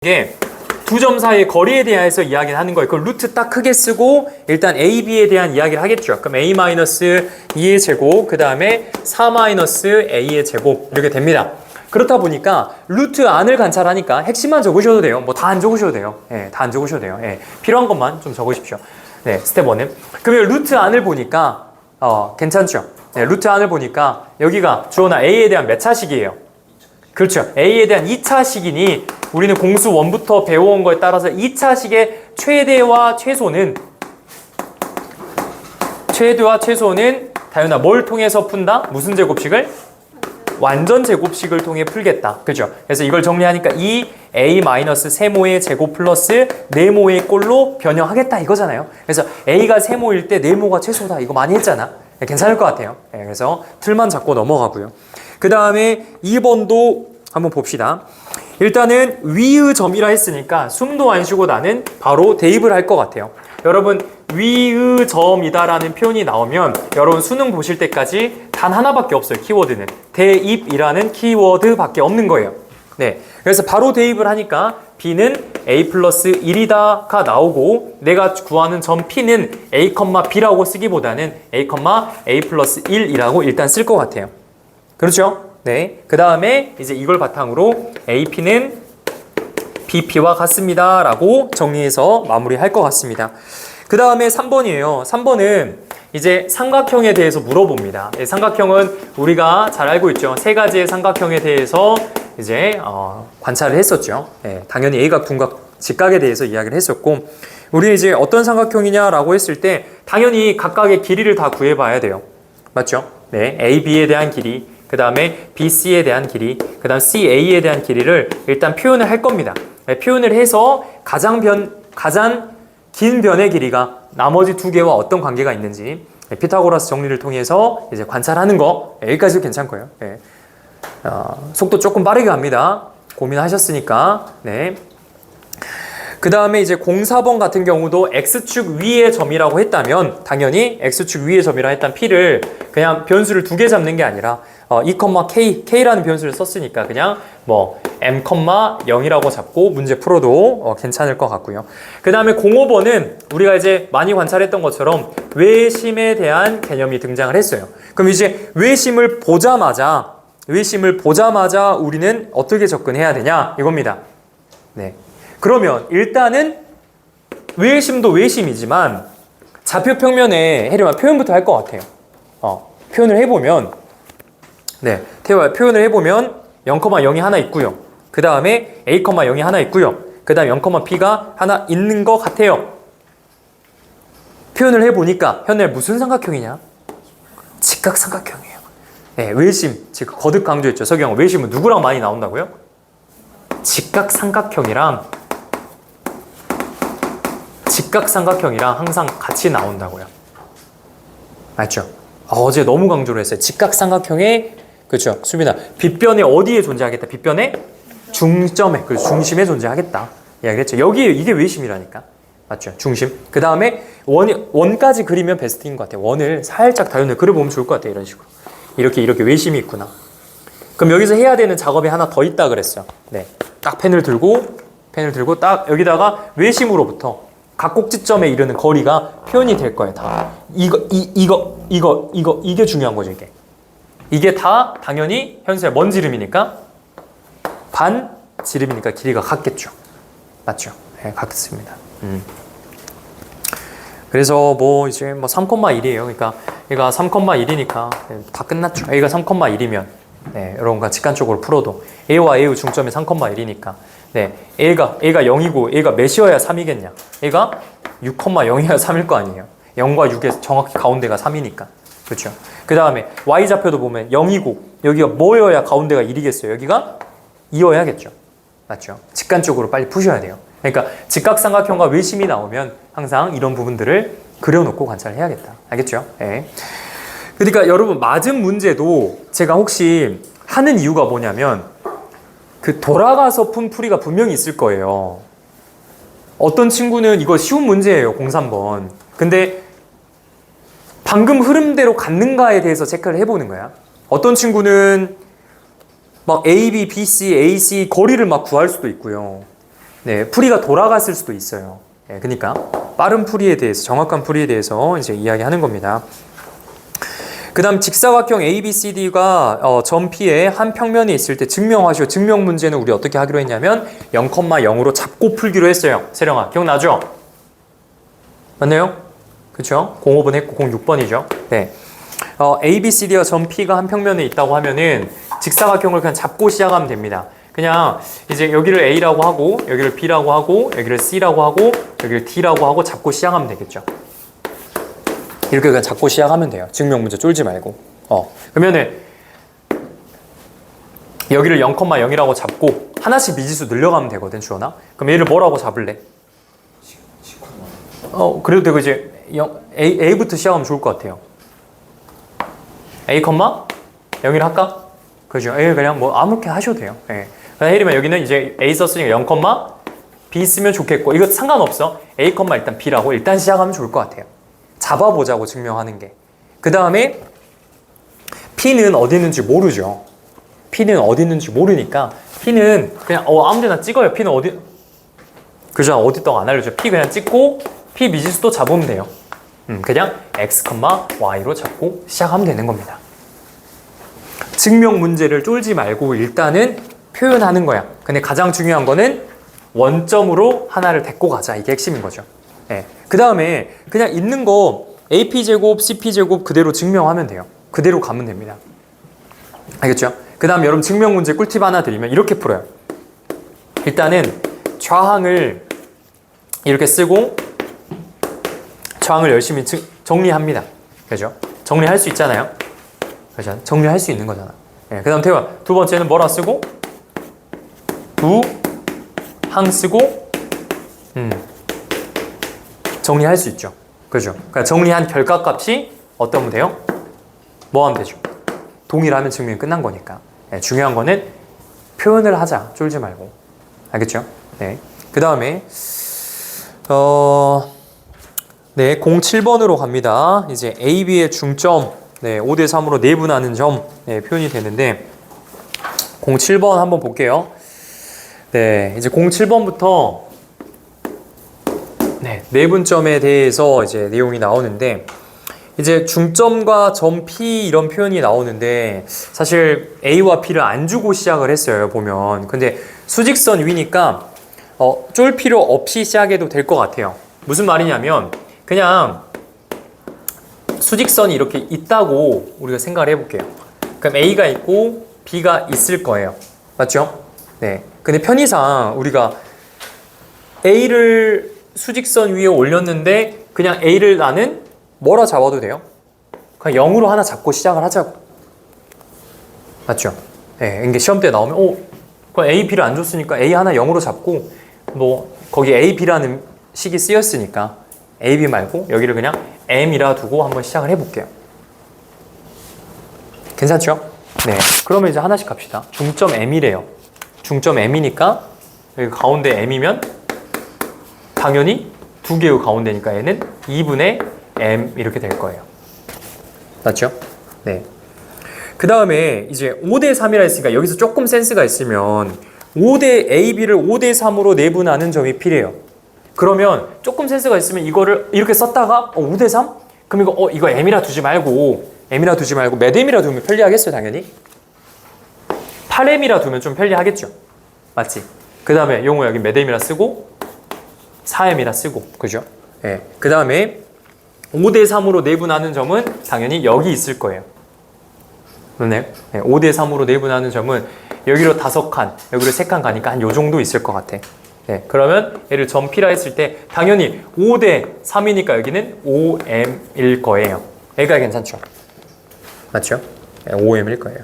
이게 두 점 사이의 거리에 대해서 이야기를 하는 거예요. 그 루트 딱 크게 쓰고 일단 a, b에 대한 이야기를 하겠죠. 그럼 a-2의 제곱, 그 다음에 4-a의 제곱 이렇게 됩니다. 그렇다 보니까 루트 안을 관찰하니까 핵심만 적으셔도 돼요. 뭐 다 안 적으셔도 돼요. 다 안 적으셔도 돼요. 필요한 것만 좀 적으십시오. 스텝 1은. 그러면 루트 안을 보니까 괜찮죠? 루트 안을 보니까 여기가 주어나 a에 대한 몇 차식이에요? 그렇죠. a에 대한 2차식이니 우리는 공수 1부터 배워온 거에 따라서 2차식의 최대와 최소는 다윤아 뭘 통해서 푼다? 무슨 제곱식을? 완전 제곱식을 통해 풀겠다. 그죠? 그래서 이걸 정리하니까 2a-세모의 제곱 플러스 네모의 꼴로 변형하겠다 이거잖아요. 그래서 a가 세모일 때 네모가 최소다. 이거 많이 했잖아. 괜찮을 것 같아요. 그래서 틀만 잡고 넘어가고요. 그 다음에 2번도 한번 봅시다. 일단은 위의 점이라 했으니까 숨도 안 쉬고 나는 바로 대입을 할 것 같아요. 여러분 위의 점이다라는 표현이 나오면 여러분 수능 보실 때까지 단 하나밖에 없어요. 키워드는 대입이라는 키워드밖에 없는 거예요. 그래서 바로 대입을 하니까 b는 a 플러스 1이다가 나오고 내가 구하는 점 p는 a, b라고 쓰기보다는 a 플러스 1이라고 일단 쓸 것 같아요. 그렇죠? 그 다음에 이제 이걸 바탕으로 AP는 BP와 같습니다 라고 정리해서 마무리할 것 같습니다. 그 다음에 3번이에요. 3번은 이제 삼각형에 대해서 물어봅니다. 삼각형은 우리가 잘 알고 있죠. 세 가지의 삼각형에 대해서 이제 관찰을 했었죠. 당연히 A각, 분각, 직각에 대해서 이야기를 했었고 우리 이제 어떤 삼각형이냐라고 했을 때 당연히 각각의 길이를 다 구해봐야 돼요. 맞죠? A, B에 대한 길이, 그 다음에 BC에 대한 길이, 그 다음 CA에 대한 길이를 일단 표현을 할 겁니다. 표현을 해서 가장 긴 변의 길이가 나머지 두 개와 어떤 관계가 있는지 피타고라스 정리를 통해서 이제 관찰하는 거 여기까지도 괜찮고요. 속도 조금 빠르게 갑니다. 고민하셨으니까. 그 다음에 이제 04번 같은 경우도 X축 위의 점이라고 했다면 당연히 X축 위의 점이라 했던 P를 그냥 변수를 두 개 잡는 게 아니라 K라는 변수를 썼으니까 그냥 뭐 M,0이라고 잡고 문제 풀어도 괜찮을 것 같고요. 그 다음에 05번은 우리가 이제 많이 관찰했던 것처럼 외심에 대한 개념이 등장을 했어요. 그럼 이제 외심을 보자마자 우리는 어떻게 접근해야 되냐 이겁니다. 그러면 일단은 외심도 외심이지만 좌표 평면에 혜림아 표현부터 할 것 같아요. 표현을 해보면 태호야 표현을 해보면 0,0이 하나 있고요. 그 다음에 a,0이 하나 있고요. 그 다음 0,p가 하나 있는 것 같아요. 표현을 해보니까 현재 무슨 삼각형이냐? 직각삼각형이에요. 외심, 즉 거듭 강조했죠. 서경 외심은 누구랑 많이 나온다고요? 직각삼각형이랑 항상 같이 나온다고요. 맞죠? 어제 너무 강조를 했어요. 직각삼각형의 그렇죠. 수빈아. 빗변에 어디에 존재하겠다? 빗변의 중점에, 그 중심에 존재하겠다. 이야기를 했죠. 여기 이게 외심이라니까. 맞죠? 중심. 그 다음에 원까지 그리면 베스트인 것 같아요. 원을 살짝 다연을 그려보면 좋을 것 같아요. 이런 식으로. 이렇게 외심이 있구나. 그럼 여기서 해야 되는 작업이 하나 더 있다 그랬어요. 딱 펜을 들고 딱 여기다가 외심으로부터 각 꼭지점에 이르는 거리가 표현이 될 거예요. 다. 이게 중요한 거죠, 이게. 이게 다 당연히 현수의 뭔 지름이니까? 반 지름이니까 길이가 같겠죠. 맞죠? 같습니다. 그래서 뭐 이제 3,1이에요. 그러니까 얘가 3,1이니까 다 끝났죠. A가 3,1이면 여러분과 직관적으로 풀어도 A와 A의 중점이 3,1이니까 A가 0이고 A가 몇이어야 3이겠냐? A가 6,0이어야 3일 거 아니에요. 0과 6의 정확히 가운데가 3이니까. 그렇죠? 그 다음에 Y좌표도 보면 0이고 여기가 뭐여야 가운데가 1이겠어요? 여기가 2여야겠죠. 맞죠? 직관적으로 빨리 푸셔야 돼요. 그러니까 직각삼각형과 외심이 나오면 항상 이런 부분들을 그려놓고 관찰해야겠다. 알겠죠? 그러니까 여러분 맞은 문제도 제가 혹시 하는 이유가 뭐냐면 그 돌아가서 푼 풀이가 분명히 있을 거예요. 어떤 친구는 이거 쉬운 문제예요. 03번. 근데 방금 흐름대로 갔는가에 대해서 체크를 해보는 거야. 어떤 친구는 막 A, B, B, C, A, C 거리를 막 구할 수도 있고요. 네, 풀이가 돌아갔을 수도 있어요. 네, 그러니까 빠른 풀이에 대해서, 정확한 풀이에 대해서 이제 이야기하는 겁니다. 그 다음 직사각형 ABCD가 점 P에 한 평면에 있을 때 증명하시오. 증명 문제는 우리 어떻게 하기로 했냐면 0,0으로 잡고 풀기로 했어요. 세령아, 기억나죠? 맞나요? 그쵸? 05번 했고 06번이죠. 네. ABCD가 점 P가 한 평면에 있다고 하면은 직사각형을 그냥 잡고 시작하면 됩니다. 그냥 이제 여기를 A라고 하고 여기를 B라고 하고 여기를 C라고 하고 여기를 D라고 하고 잡고 시작하면 되겠죠. 이렇게 그냥 잡고 시작하면 돼요. 증명 문제 쫄지 말고. 그러면은 여기를 0,0이라고 잡고 하나씩 미지수 늘려가면 되거든, 주원아. 그럼 얘를 뭐라고 잡을래? 그래도 되고 이제 A부터 시작하면 좋을 것 같아요. A, 0을 할까? 그죠? A 그냥 뭐 아무렇게 하셔도 돼요. 예. 그냥 예를 들면 여기는 이제 A 썼으니까 0, B 쓰면 좋겠고 이거 상관없어. A, 일단 B라고 일단 시작하면 좋을 것 같아요. 잡아보자고 증명하는 게. 그 다음에 P는 어디 있는지 모르죠. P는 어디 있는지 모르니까 P는 그냥 아무 데나 찍어요. P는 어디 그죠? 어디 있다고 안 알려줘. P 그냥 찍고 P 미지수도 잡으면 돼요. 그냥 X, Y로 잡고 시작하면 되는 겁니다. 증명 문제를 쫄지 말고 일단은 표현하는 거야. 근데 가장 중요한 거는 원점으로 하나를 데리고 가자. 이게 핵심인 거죠. 네. 그 다음에 그냥 있는 거 AP제곱, CP제곱 그대로 증명하면 돼요. 그대로 가면 됩니다. 알겠죠? 그 다음 여러분 증명 문제 꿀팁 하나 드리면 이렇게 풀어요. 일단은 좌항을 이렇게 쓰고 좌항을 열심히 정리합니다. 그죠? 정리할 수 있잖아요. 그죠? 정리할 수 있는 거잖아. 네. 그 다음 태화 두 번째는 뭐라 쓰고 두 항 쓰고 정리할 수 있죠. 그죠? 그러니까 정리한 결과값이 어떠면 돼요? 뭐 하면 되죠? 동일하면 증명이 끝난 거니까. 네, 중요한 거는 표현을 하자. 쫄지 말고. 알겠죠? 네. 그 다음에 네, 07번으로 갑니다. 이제 A, B의 중점, 네, 5대 3으로 내분하는 점, 네, 표현이 되는데 07번 한번 볼게요. 네, 이제 07번부터 네, 내분점에 대해서 이제 내용이 나오는데 이제 중점과 점 P 이런 표현이 나오는데 사실 A와 P를 안 주고 시작을 했어요, 보면. 근데 수직선 위니까 쫄 필요 없이 시작해도 될 것 같아요. 무슨 말이냐면 그냥 수직선이 이렇게 있다고 우리가 생각을 해볼게요. 그럼 A가 있고 B가 있을 거예요. 맞죠? 네. 근데 편의상 우리가 A를 수직선 위에 올렸는데 그냥 A를 나는 뭐라 잡아도 돼요? 그냥 0으로 하나 잡고 시작을 하자고. 맞죠? 네. 이게 시험 때 나오면 그럼 A, B를 안 줬으니까 A 하나 0으로 잡고 뭐 거기 A, B라는 식이 쓰였으니까 A, B 말고 여기를 그냥 M이라 두고 한번 시작을 해볼게요. 괜찮죠? 네. 그러면 이제 하나씩 갑시다. 중점 M이래요. 중점 M이니까 여기 가운데 M이면 당연히 두 개의 가운데니까 얘는 2분의 M 이렇게 될 거예요. 맞죠? 네. 그 다음에 이제 5대 3이라 했으니까 여기서 조금 센스가 있으면 5대 AB를 5대 3으로 내분하는 점이 필요해요. 그러면 조금 센스가 있으면 이거를 이렇게 썼다가 5대 3? 그럼 이거 M이라 두지 말고 몇 M이라 두면 편리하겠어요, 당연히? 8M이라 두면 좀 편리하겠죠? 맞지? 그 다음에 용호 여기 몇 M이라 쓰고 4M이라 쓰고, 그죠? 네. 그 다음에 5대 3으로 내분하는 점은 당연히 여기 있을 거예요. 네. 5대 3으로 내분하는 점은 여기로 5칸, 여기로 3칸 가니까 한 요 정도 있을 것 같아. 네. 그러면 얘를 점 P라 했을 때 당연히 5대 3이니까 여기는 5M일 거예요. 얘가 괜찮죠? 맞죠? 네, 5M일 거예요.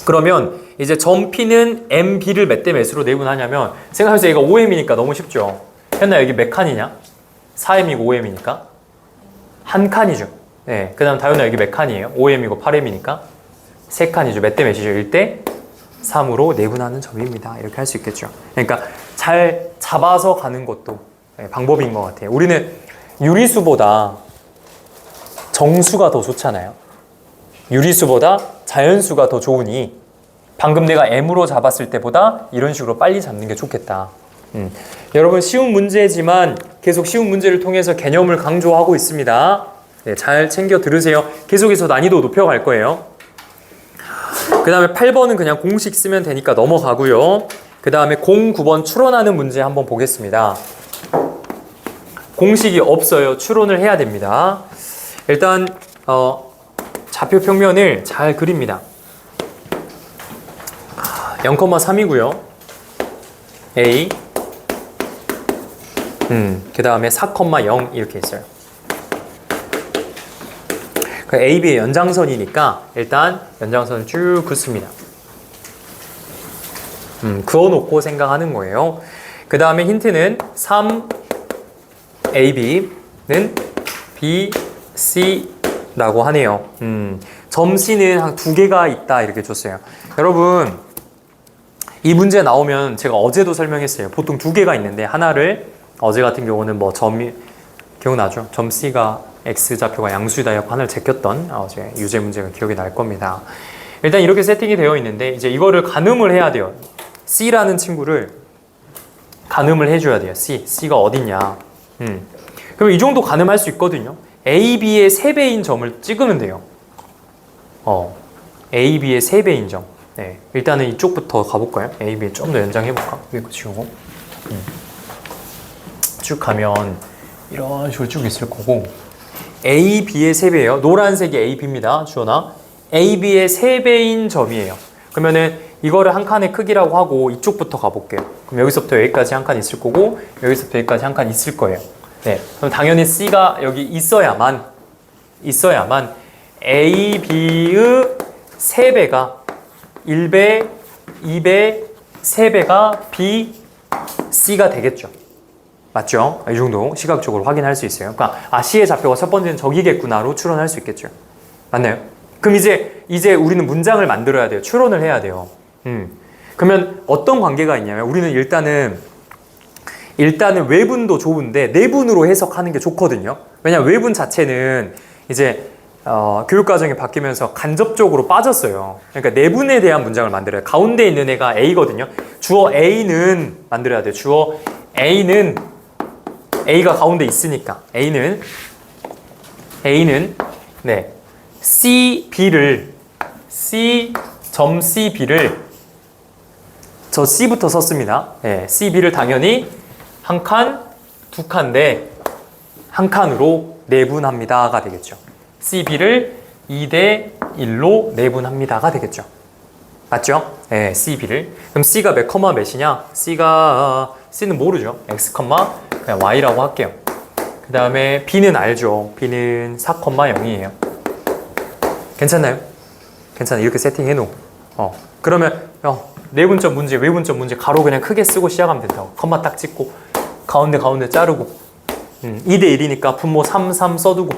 그러면 이제 점 P는 MB를 몇 대 몇으로 내분하냐면 생각해보세요. 얘가 5M이니까 너무 쉽죠? 현나 여기 몇 칸이냐? 4M이고 5M이니까 한 칸이죠. 네. 그 다음 다현아 여기 몇 칸이에요? 5M이고 8M이니까 3칸이죠. 몇 대 몇이죠? 1대 3으로 내분하는 점입니다. 이렇게 할 수 있겠죠. 그러니까 잘 잡아서 가는 것도 방법인 것 같아요. 우리는 유리수보다 정수가 더 좋잖아요. 유리수보다 자연수가 더 좋으니 방금 내가 M으로 잡았을 때보다 이런 식으로 빨리 잡는 게 좋겠다. 여러분 쉬운 문제지만 계속 쉬운 문제를 통해서 개념을 강조하고 있습니다. 네, 잘 챙겨 들으세요. 계속해서 난이도 높여갈 거예요. 그 다음에 8번은 그냥 공식 쓰면 되니까 넘어가고요. 그 다음에 09번 추론하는 문제 한번 보겠습니다. 공식이 없어요. 추론을 해야 됩니다. 일단 좌표 평면을 잘 그립니다. 0,3이고요. A 그 다음에 4,0 이렇게 있어요. 그 AB의 연장선이니까 일단 연장선을 쭉 긋습니다. 그어놓고 생각하는 거예요. 그 다음에 힌트는 3AB는 BC라고 하네요. 점 C는 한 2개가 있다 이렇게 줬어요. 여러분 이 문제 나오면 제가 어제도 설명했어요. 보통 2개가 있는데 하나를 어제 같은 경우는 뭐 점이 기억나죠? 점 C가 X좌표가 양수이다 해서 하나를 제꼈던 어제 유제 문제가 기억이 날 겁니다. 일단 이렇게 세팅이 되어 있는데 이제 이거를 가늠을 해야 돼요. C라는 친구를 가늠을 해줘야 돼요. C가 어딨냐. 그럼 이 정도 가늠할 수 있거든요. A, B의 3배인 점을 찍으면 돼요. A, B의 3배인 점. 네, 일단은 이쪽부터 가볼까요? A, B 좀 더 연장해볼까? 이거 지우고 쭉 가면 이런 식으로 쭉 있을 거고 A, B의 3배예요. 노란색이 A, B입니다. 주원아. A, B의 3배인 점이에요. 그러면은 이거를 한 칸의 크기라고 하고 이쪽부터 가볼게요. 그럼 여기서부터 여기까지 한 칸 있을 거고 여기서부터 여기까지 한 칸 있을 거예요. 네, 그럼 당연히 C가 여기 있어야만 A, B의 3배가 1배, 2배, 3배가 B, C가 되겠죠. 맞죠? 이 정도 시각적으로 확인할 수 있어요. 그러니까 C의 좌표가 첫 번째는 저기겠구나로 추론할 수 있겠죠. 맞나요? 그럼 이제 우리는 문장을 만들어야 돼요. 추론을 해야 돼요. 그러면 어떤 관계가 있냐면 우리는 일단은 외분도 좋은데 내분으로 해석하는 게 좋거든요. 왜냐하면 외분 자체는 이제 교육과정이 바뀌면서 간접적으로 빠졌어요. 그러니까 내분에 대한 문장을 만들어요. 가운데 있는 애가 A거든요. 주어 A는 만들어야 돼요. 주어 A는 A가 가운데 있으니까 A는 네 CB를 점 CB를 저 C부터 썼습니다. 네, CB를 당연히 한 칸, 2칸인데 한 칸으로 내분합니다가 되겠죠. CB를 2대 1로 내분합니다가 되겠죠. 맞죠? 네, CB를. 그럼 C가 몇 컴마 몇이냐? C는 모르죠. X 컴마 그냥 Y라고 할게요. 그 다음에 B는 알죠. B는 4,0이에요. 괜찮나요? 괜찮아. 이렇게 세팅해 놓고. 그러면 내분점 문제, 외분점 문제 가로 그냥 크게 쓰고 시작하면 된다고. 컴마 딱 찍고 가운데 자르고 2대 1이니까 분모 3 써두고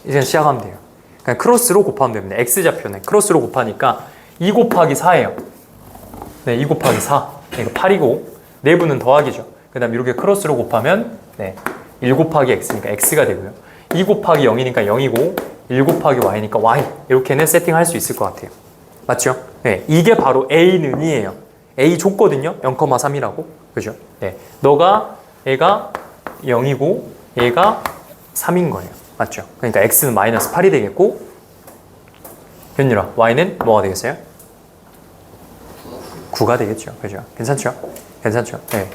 이제 시작하면 돼요. 그냥 크로스로 곱하면 됩니다. X좌표는 크로스로 곱하니까 2 곱하기 4예요. 네, 2 곱하기 4. 이거 8이고 내분은 더하기죠. 그 다음 이렇게 크로스로 곱하면 1 곱하기 X니까 X가 되고요. 2 곱하기 0이니까 0이고 1 곱하기 Y니까 Y. 이렇게는 세팅할 수 있을 것 같아요. 맞죠? 네, 이게 바로 A는이에요. A 줬거든요. 0,3이라고. 그죠? 네, 얘가 0이고 얘가 3인 거예요. 맞죠? 그러니까 X는 마이너스 8이 되겠고 현율아, Y는 뭐가 되겠어요? 9가 되겠죠. 그죠? 괜찮죠? 네.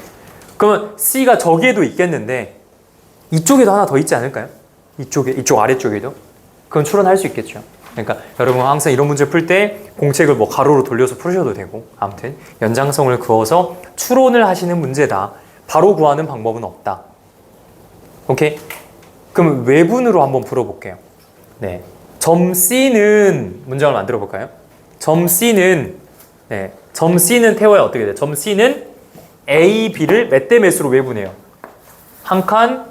그러면 C가 저기에도 있겠는데 이쪽에도 하나 더 있지 않을까요? 이쪽 아래쪽에도? 그건 추론할 수 있겠죠. 그러니까 여러분 항상 이런 문제 풀 때 공책을 뭐 가로로 돌려서 푸셔도 되고 아무튼 연장성을 그어서 추론을 하시는 문제다. 바로 구하는 방법은 없다. 오케이? 그럼 외분으로 한번 풀어볼게요. 네, 점 C는 문장을 만들어 볼까요? 점 C는 태워야 어떻게 돼요? 점 C는 A, B를 몇 대 몇으로 외분해요? 한 칸,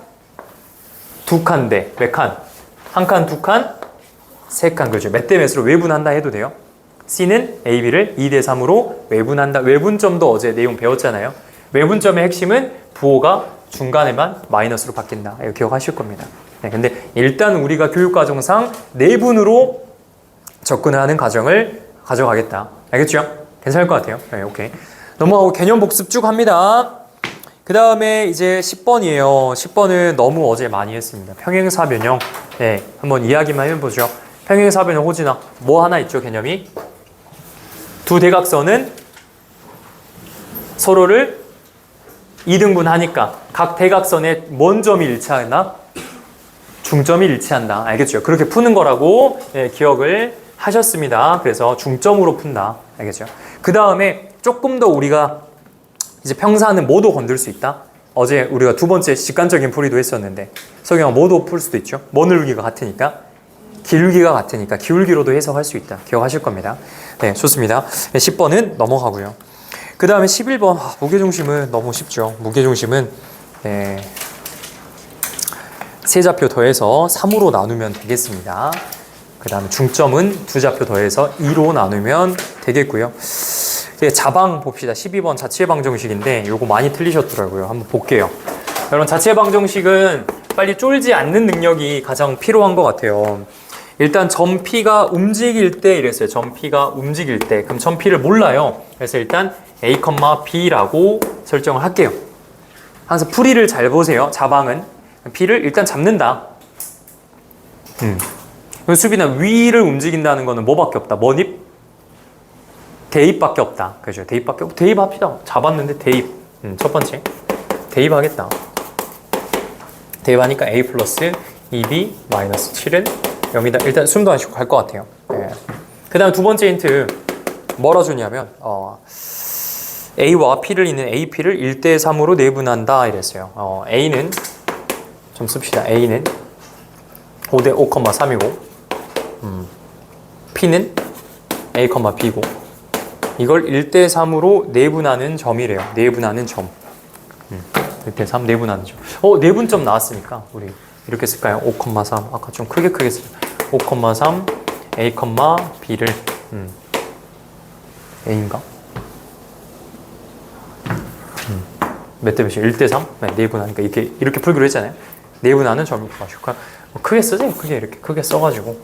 2칸 몇 칸? 한 칸, 2칸, 3칸. 그렇죠. 몇 대 몇으로 외분한다 해도 돼요. C는 A, B를 2대 3으로 외분한다. 외분점도 어제 내용 배웠잖아요. 외분점의 핵심은 부호가 중간에만 마이너스로 바뀐다. 이거 기억하실 겁니다. 네, 근데 일단 우리가 교육과정상 내분으로 접근을 하는 과정을 가져가겠다. 알겠죠? 괜찮을 것 같아요. 네, 오케이. 넘어가고 개념 복습 쭉 합니다. 그 다음에 이제 10번이에요. 10번은 너무 어제 많이 했습니다. 평행사변형. 네, 한번 이야기만 해보죠. 평행사변형 호진아. 뭐 하나 있죠, 개념이? 두 대각선은 서로를 2등분하니까 각 대각선의 뭔 점이 일치하나? 중점이 일치한다. 알겠죠? 그렇게 푸는 거라고 기억을 하셨습니다. 그래서 중점으로 푼다. 알겠죠? 그 다음에 조금 더 우리가 이제 평사는 뭐도 건들 수 있다. 어제 우리가 두 번째 직관적인 풀이도 했었는데 석영아 뭐도 풀 수도 있죠. 뭐 늘기가 같으니까 기울기가 같으니까 기울기로도 해석할 수 있다. 기억하실 겁니다. 네, 좋습니다. 10번은 넘어가고요. 그 다음에 11번 무게중심은 너무 쉽죠. 무게중심은 세 좌표 더해서 3으로 나누면 되겠습니다. 그 다음에 중점은 두 좌표 더해서 2로 나누면 되겠고요. 자방 봅시다. 12번 자체 방정식인데 요거 많이 틀리셨더라고요. 한번 볼게요. 여러분 자체 방정식은 빨리 쫄지 않는 능력이 가장 필요한 것 같아요. 일단 점 P가 움직일 때 이랬어요. 점 P가 움직일 때. 그럼 점 P를 몰라요. 그래서 일단 A, B라고 설정을 할게요. 항상 풀이를 잘 보세요. 자방은 P를 일단 잡는다. 수빈아 위를 움직인다는 거는 뭐밖에 없다. 뭔입? 대입밖에 없다. 그죠? 대입밖에 없고 대입합시다. 잡았는데 대입. 첫 번째 대입하겠다. 대입하니까 A 플러스 2B 마이너스 7은 0이다. 일단 숨도 안 쉬고 갈 것 같아요. 네. 그 다음 두 번째 힌트 뭐라 주냐면 A와 P를 잇는 AP를 1대3으로 내분한다 이랬어요. A는 좀 씁시다. A는 5대 5,3이고 P는 A, B고 이걸 1대3으로 내분하는 점이래요. 내분하는 점. 1대3 내분하는 점. 내분점 나왔으니까 우리 이렇게 쓸까요? 5,3 아까 좀 크게 쓰죠. 5,3 A, B를 A인가? 몇 대 몇이에요? 1대3? 네, 내분하니까 이렇게 풀기로 했잖아요. 내분하는 점을 구하시고 크게 쓰세요. 이렇게 크게 써가지고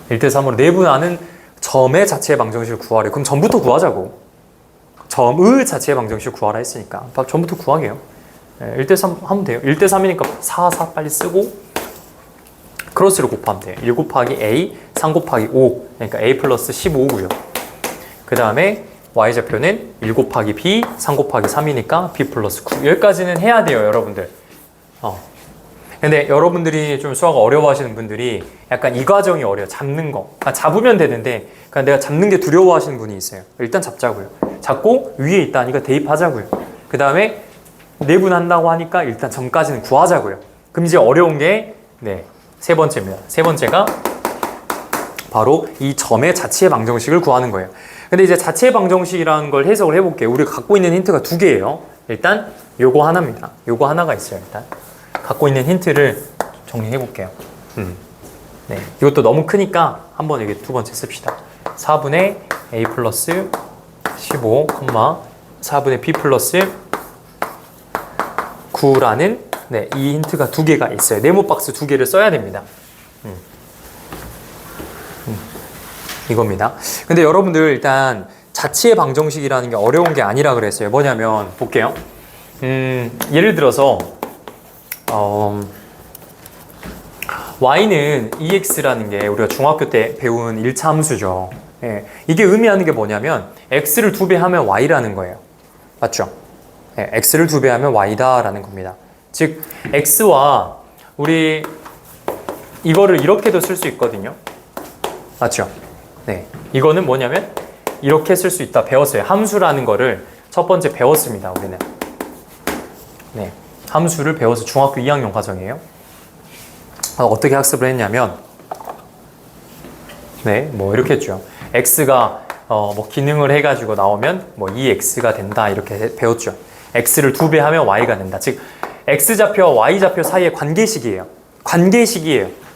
1대3으로 내분하는 점의 자체 방정식을 구하래. 그럼 점부터 구하자고. 점의 자체 방정식을 구하라 했으니까 점부터 구하게요. 1대3 하면 돼요. 1대3이니까 4 빨리 쓰고 크로스를 곱하면 돼요. 1 곱하기 A, 3 곱하기 5 그러니까 A 플러스 15고요. 그 다음에 Y좌표는 1 곱하기 B, 3 곱하기 3이니까 B 플러스 9 여기까지는 해야 돼요. 여러분들. 근데 여러분들이 좀 수학 어려워하시는 분들이 약간 이 과정이 어려워. 잡는 거. 잡으면 되는데 내가 잡는 게 두려워하시는 분이 있어요. 일단 잡자고요. 잡고 위에 있다니까 대입하자고요. 그 다음에 내분한다고 하니까 일단 점까지는 구하자고요. 그럼 이제 어려운 게 세 번째입니다. 세 번째가 바로 이 점의 자체 방정식을 구하는 거예요. 근데 이제 자체 방정식이라는 걸 해석을 해볼게요. 우리가 갖고 있는 힌트가 두 개예요. 일단 요거 하나입니다. 요거 하나가 있어요. 일단 갖고 있는 힌트를 정리해 볼게요. 네, 이것도 너무 크니까 한번 여기 두 번째 씁시다. 4분의 A 플러스 15, 4분의 B 플러스 9라는 이 힌트가 두 개가 있어요. 네모 박스 두 개를 써야 됩니다. 이겁니다. 근데 여러분들 일단 자체 방정식이라는 게 어려운 게 아니라 그랬어요. 뭐냐면 볼게요. 예를 들어서 y는 ex라는 게 우리가 중학교 때 배운 1차 함수죠. 이게 의미하는 게 뭐냐면 x를 2배 하면 y라는 거예요. 맞죠? x를 2배 하면 y다 라는 겁니다. 즉 x와 우리 이거를 이렇게도 쓸 수 있거든요. 맞죠? 이거는 뭐냐면 이렇게 쓸 수 있다 배웠어요. 함수라는 거를 첫 번째 배웠습니다. 우리는 함수를 배워서 중학교 2학년 과정이에요. 어떻게 학습을 했냐면 뭐 이렇게 했죠. x가 뭐 기능을 해가지고 나오면 뭐 2x가 된다 이렇게 배웠죠. x를 2배 하면 y가 된다. 즉 x좌표와 y좌표 사이의 관계식이에요.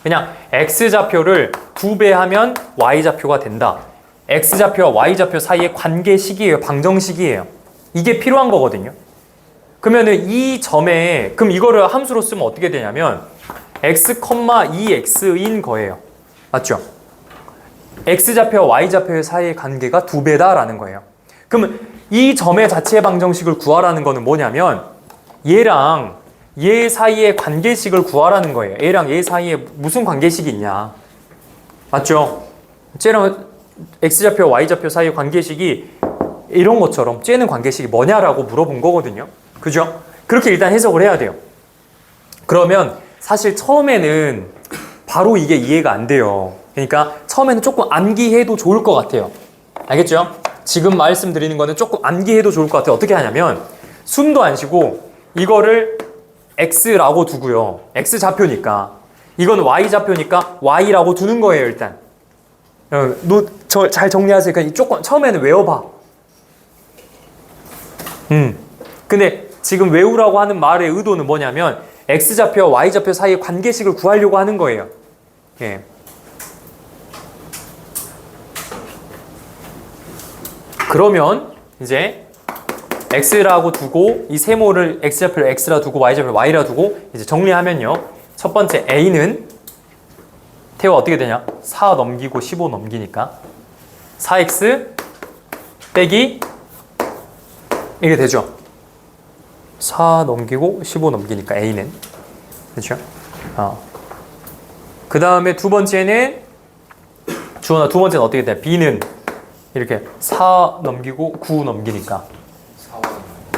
그냥 x좌표를 2배 하면 y좌표가 된다. x좌표와 y좌표 사이의 관계식이에요. 방정식이에요. 이게 필요한 거거든요. 그러면은 이 점에 그럼 이거를 함수로 쓰면 어떻게 되냐면 x, 2x인 거예요. 맞죠? x좌표와 y좌표 사이의 관계가 2배다라는 거예요. 그러면 이 점의 자체 방정식을 구하라는 거는 뭐냐면 얘랑 얘 사이의 관계식을 구하라는 거예요. 얘랑 얘 사이에 무슨 관계식이 있냐. 맞죠? 쟤랑 x좌표, y좌표 사이의 관계식이 이런 것처럼 쟤는 관계식이 뭐냐라고 물어본 거거든요. 그죠? 그렇게 일단 해석을 해야 돼요. 그러면 사실 처음에는 바로 이게 이해가 안 돼요. 그러니까 처음에는 조금 암기해도 좋을 것 같아요. 알겠죠? 지금 말씀드리는 거는 조금 암기해도 좋을 것 같아요. 어떻게 하냐면 숨도 안 쉬고 이거를 x라고 두고요. x좌표니까 이건 y좌표니까 y라고 두는 거예요. 일단 잘 정리하세요. 그냥 조금 처음에는 외워봐. 근데 지금 외우라고 하는 말의 의도는 뭐냐면 x좌표와 y좌표 사이의 관계식을 구하려고 하는 거예요. 예. 그러면 이제 x라고 두고 이 세모를 x좌표를 x라 두고 y좌표를 y라 두고 이제 정리하면요. 첫 번째 a는 태호가 어떻게 되냐? 4 넘기고 15 넘기니까 4x 빼기 이게 되죠. 4 넘기고 15 넘기니까 a는 그렇죠? 그 다음에 두 번째는 주원아 두 번째는 어떻게 돼? b는 이렇게 4 넘기고 9 넘기니까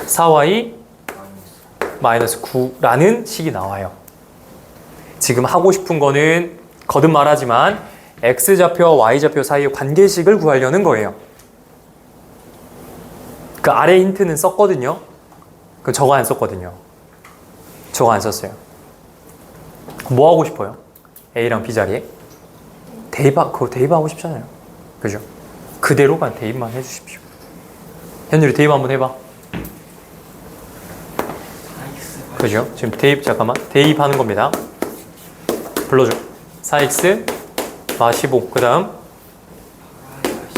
4y 마이너스 9라는 식이 나와요. 지금 하고 싶은 거는 거듭 말하지만 x좌표와 y좌표 사이의 관계식을 구하려는 거예요. 그 아래 힌트는 썼거든요. 그 저거 안 썼거든요. 저거 안 썼어요. 뭐 하고 싶어요? A랑 B 자리에? 그거 대입하고 싶잖아요. 그죠? 그대로 그냥 대입만 해주십시오. 현율이 대입 한번 해봐. 그죠? 지금 대입하는 겁니다. 불러줘. 4x 마 15. 그 다음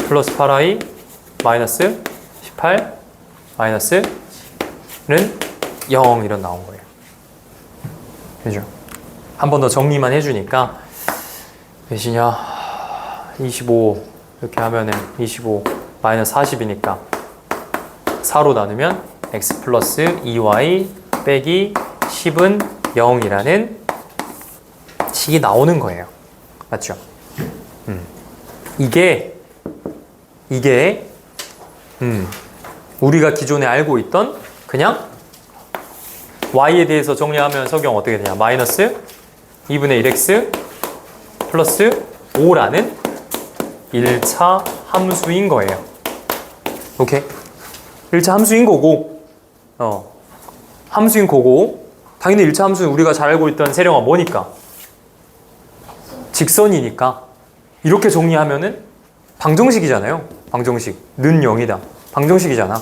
플러스 8y 마이너스 18 마이너스는 0 이런 나온 거예요. 그죠? 한 번 더 정리만 해주니까 몇이냐 25 이렇게 하면은 25 마이너스 40이니까 4로 나누면 x 플러스 2y 빼기 10은 0이라는 식이 나오는 거예요. 맞죠? 이게 우리가 기존에 알고 있던 그냥 y에 대해서 정리하면 석영 어떻게 되냐? 마이너스 2분의 1x 플러스 5라는 1차 함수인 거예요. 오케이? 1차 함수인 거고 함수인 거고 당연히 1차 함수는 우리가 잘 알고 있던 세령아 뭐니까? 직선이니까 이렇게 정리하면은 방정식이잖아요. 방정식. 는 0이다. 방정식이잖아.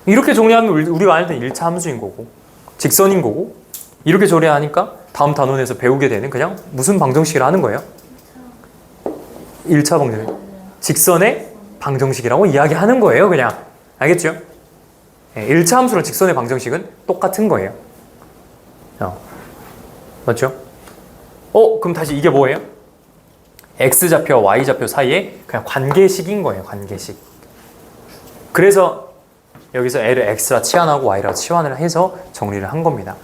이렇게 정리하면 우리가 알던 1차 함수인 거고 직선인 거고 이렇게 조리하니까 다음 단원에서 배우게 되는 그냥 무슨 방정식을 하는 거예요? 1차 방정식. 직선의 방정식이라고 이야기하는 거예요. 그냥. 알겠죠? 1차 함수랑 직선의 방정식은 똑같은 거예요. 맞죠? 그럼 다시 이게 뭐예요? x좌표와 y좌표 사이에 그냥 관계식인 거예요. 관계식. 그래서 여기서 L을 X라 치환하고 Y라 치환을 해서 정리를 한 겁니다.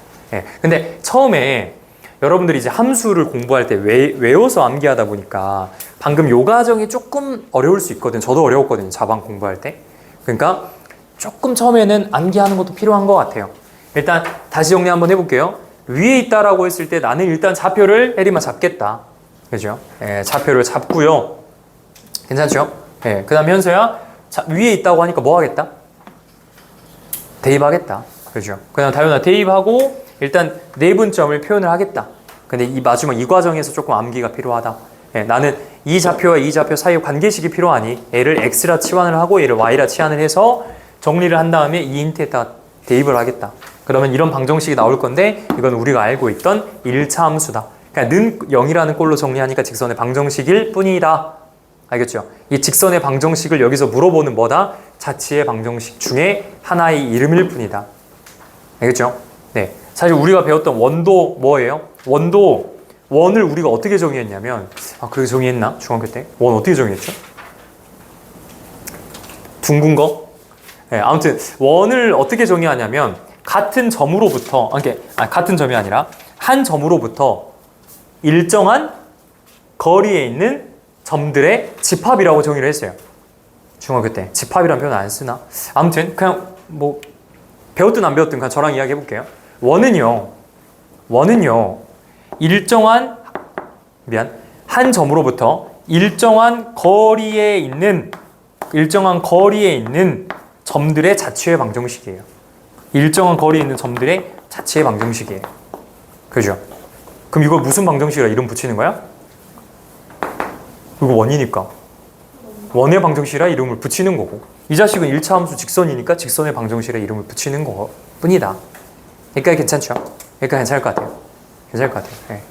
근데 처음에 여러분들이 이제 함수를 공부할 때 외워서 암기하다 보니까 방금 요 과정이 조금 어려울 수 있거든요. 저도 어려웠거든요. 자방 공부할 때. 그러니까 조금 처음에는 암기하는 것도 필요한 것 같아요. 일단 다시 정리 한번 해볼게요. 위에 있다라고 했을 때 나는 일단 좌표를 혜림아 잡겠다. 그죠? 좌표를 잡고요. 괜찮죠? 그 다음 현서야 위에 있다고 하니까 뭐 하겠다? 대입하겠다. 그죠? 그냥 다윤아 대입하고 일단 내분점을 표현을 하겠다. 근데 이 마지막 이 과정에서 조금 암기가 필요하다. 나는 이 좌표와 이 좌표 사이의 관계식이 필요하니 얘를 x라 치환을 하고 얘를 y라 치환을 해서 정리를 한 다음에 이 힌트에다 대입을 하겠다. 그러면 이런 방정식이 나올 건데 이건 우리가 알고 있던 1차 함수다. 그러니까 는 0이라는 꼴로 정리하니까 직선의 방정식일 뿐이다. 알겠죠? 이 직선의 방정식을 여기서 물어보는 뭐다? 자치의 방정식 중에 하나의 이름일 뿐이다. 알겠죠? 네. 사실 우리가 배웠던 원도 뭐예요? 원을 우리가 어떻게 정의했냐면 아, 그렇게 정의했나? 중학교 때? 원 어떻게 정의했죠? 둥근 거? 네, 아무튼 원을 어떻게 정의하냐면 같은 점으로부터 같은 점이 아니라 한 점으로부터 일정한 거리에 있는 점들의 집합이라고 정의를 했어요. 중학교 때 집합이라는 표현 안 쓰나? 아무튼 그냥 뭐 배웠든 안 배웠든 그냥 저랑 이야기해 볼게요. 원은요 한 점으로부터 일정한 거리에 있는 점들의 자취의 방정식이에요. 일정한 거리에 있는 점들의 자취의 방정식이에요. 그죠? 그럼 이걸 무슨 방정식이라 이름 붙이는 거야? 이거 원이니까 원의 방정식이라 이름을 붙이는 거고, 이 자식은 1차 함수 직선이니까 직선의 방정식이라 이름을 붙이는 거 뿐이다. 그러니까 괜찮죠? 그러니까 괜찮을 것 같아요. 네.